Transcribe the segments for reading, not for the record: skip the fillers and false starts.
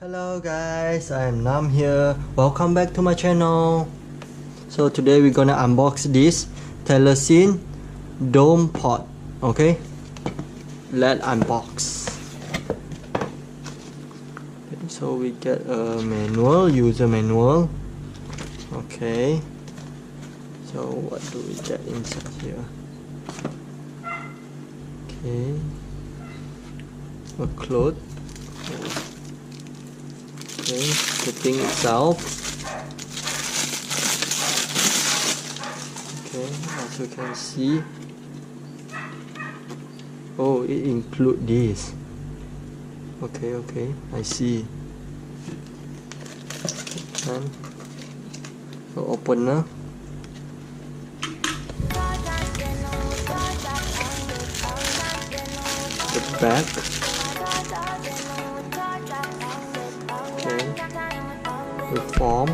Hello guys, I am Nam here. Welcome back to my channel. So today we're gonna unbox this Telesin dome pot. Okay, let's unbox. Okay, so we get a manual, user manual. Okay, so what do we get inside here? Okay, a cloth. Okay, the thing itself. Okay, as you can see, oh, it includes this. Okay, I see. And the opener. The back. Okay, the form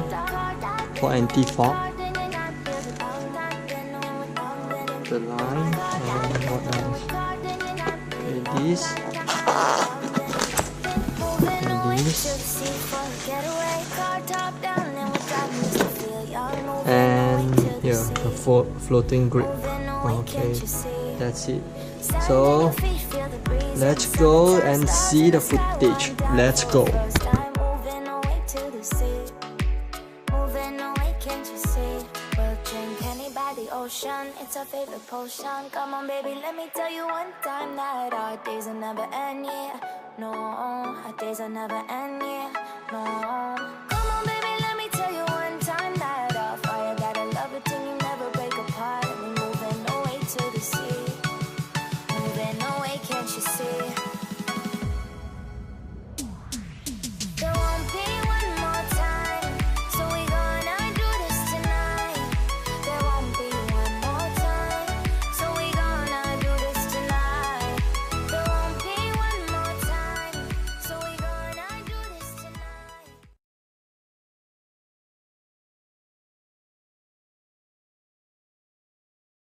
for anti-fog. The line and what else? Okay, this and this and yeah, the floating grip. Okay, that's it. So let's go and see the footage. Let's go. Ocean, it's our favorite potion. Come on, baby, let me tell you one time that our days will never end, yeah. No, our days will never end, yeah. No.